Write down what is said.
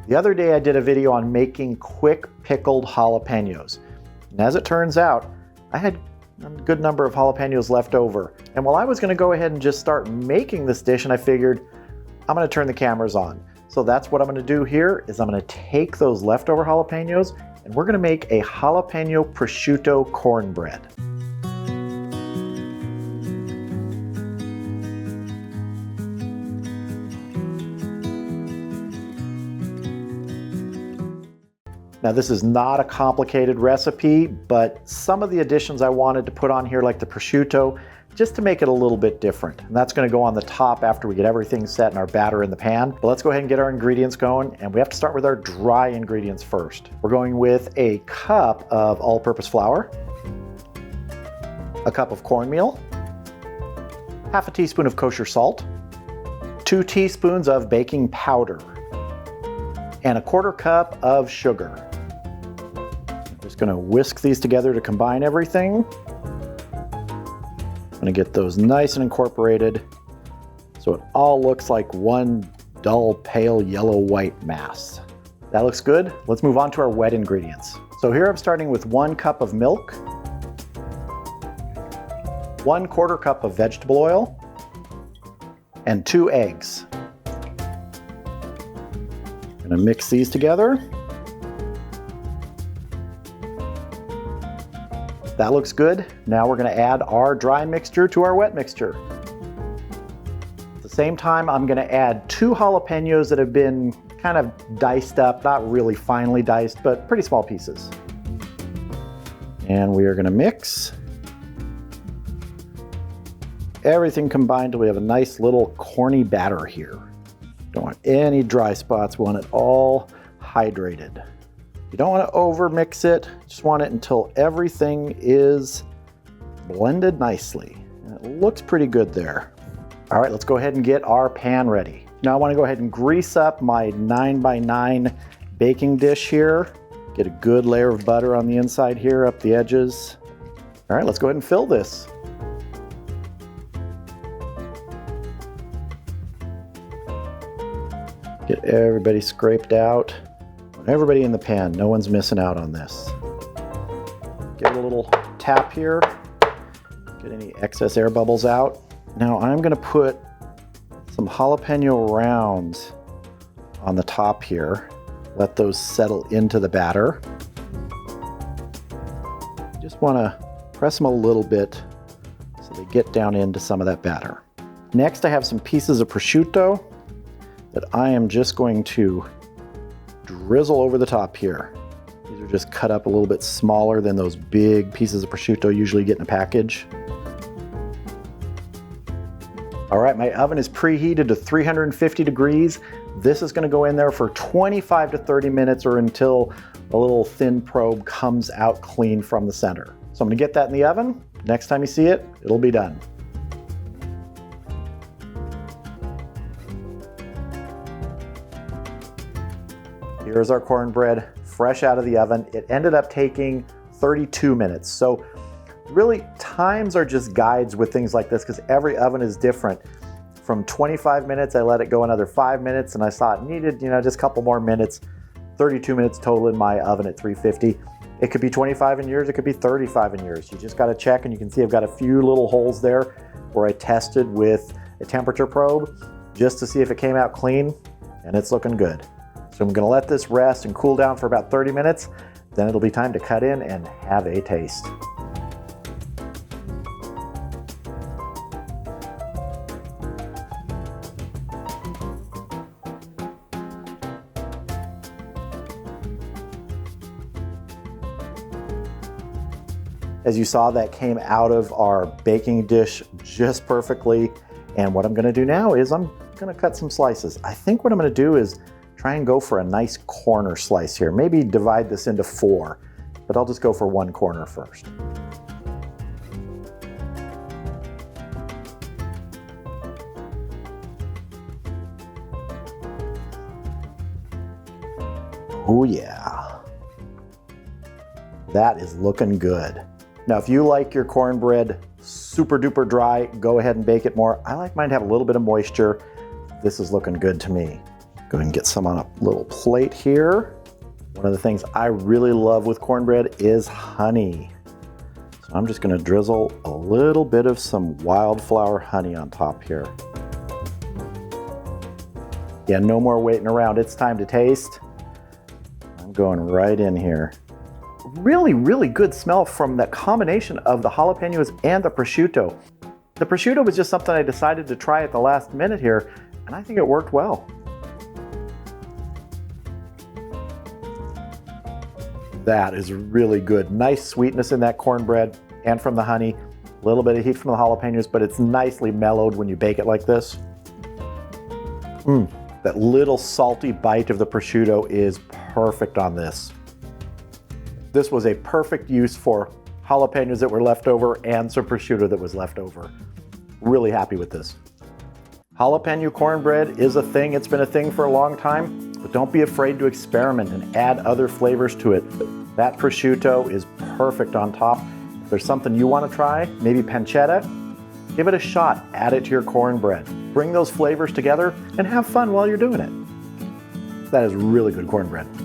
The other day I did a video on making quick pickled jalapenos. And as it turns out, I had a good number of jalapenos left over. And while I was gonna go ahead and just start making this dish, and I figured I'm gonna turn the cameras on. So that's what I'm gonna do here, is I'm gonna take those leftover jalapenos and we're gonna make a jalapeno prosciutto cornbread. Now this is not a complicated recipe, but some of the additions I wanted to put on here, like the prosciutto, just to make it a little bit different. And that's gonna go on the top after we get everything set and our batter in the pan. But let's go ahead and get our ingredients going, and we have to start with our dry ingredients first. We're going with a cup of all-purpose flour, a cup of cornmeal, half a teaspoon of kosher salt, 2 teaspoons of baking powder, and a 1/4 cup of sugar. Just gonna whisk these together to combine everything. I'm gonna get those nice and incorporated so it all looks like one dull, pale, yellow-white mass. That looks good. Let's move on to our wet ingredients. So here I'm starting with 1 cup of milk, 1/4 cup of vegetable oil, and 2 eggs. I'm gonna mix these together. That looks good. Now we're gonna add our dry mixture to our wet mixture. At the same time, I'm gonna add 2 jalapenos that have been kind of diced up, not really finely diced, but pretty small pieces. And we are gonna mix everything combined till we have a nice little corny batter here. Don't want any dry spots, we want it all hydrated. You don't want to over mix it, just want it until everything is blended nicely. And it looks pretty good there. All right, let's go ahead and get our pan ready. Now I want to go ahead and grease up my 9x9 baking dish here. Get a good layer of butter on the inside here, up the edges. All right, let's go ahead and fill this. Get everybody scraped out. Everybody in the pan, no one's missing out on this. Give it a little tap here, get any excess air bubbles out. Now I'm gonna put some jalapeno rounds on the top here. Let those settle into the batter. Just wanna press them a little bit so they get down into some of that batter. Next I have some pieces of prosciutto that I am just going to drizzle over the top here. These are just cut up a little bit smaller than those big pieces of prosciutto usually get in a package. All right, my oven is preheated to 350 degrees. This is gonna go in there for 25 to 30 minutes or until a little thin probe comes out clean from the center. So I'm gonna get that in the oven. Next time you see it, it'll be done. Here's our cornbread, fresh out of the oven. It ended up taking 32 minutes. So really, times are just guides with things like this because every oven is different. From 25 minutes, I let it go another 5 minutes and I saw it needed, just a couple more minutes. 32 minutes total in my oven at 350. It could be 25 in yours, it could be 35 in yours. You just gotta check, and you can see I've got a few little holes there where I tested with a temperature probe just to see if it came out clean, and it's looking good. So I'm gonna let this rest and cool down for about 30 minutes, then it'll be time to cut in and have a taste. As you saw, that came out of our baking dish just perfectly. And what I'm gonna do now is I'm gonna cut some slices. I think what I'm gonna do is try and go for a nice corner slice here. Maybe divide this into 4, but I'll just go for 1 corner first. Oh yeah. That is looking good. Now, if you like your cornbread super duper dry, go ahead and bake it more. I like mine to have a little bit of moisture. This is looking good to me. Go ahead and get some on a little plate here. One of the things I really love with cornbread is honey. So I'm just going to drizzle a little bit of some wildflower honey on top here. Yeah, no more waiting around. It's time to taste. I'm going right in here. Really, really good smell from that combination of the jalapenos and the prosciutto. The prosciutto was just something I decided to try at the last minute here, and I think it worked well. That is really good. Nice sweetness in that cornbread and from the honey. A little bit of heat from the jalapenos, but it's nicely mellowed when you bake it like this. That little salty bite of the prosciutto is perfect on this. This was a perfect use for jalapenos that were left over and some prosciutto that was left over. Really happy with this. Jalapeno cornbread is a thing. It's been a thing for a long time, but don't be afraid to experiment and add other flavors to it. That prosciutto is perfect on top. If there's something you want to try, maybe pancetta, give it a shot. Add it to your cornbread. Bring those flavors together and have fun while you're doing it. That is really good cornbread.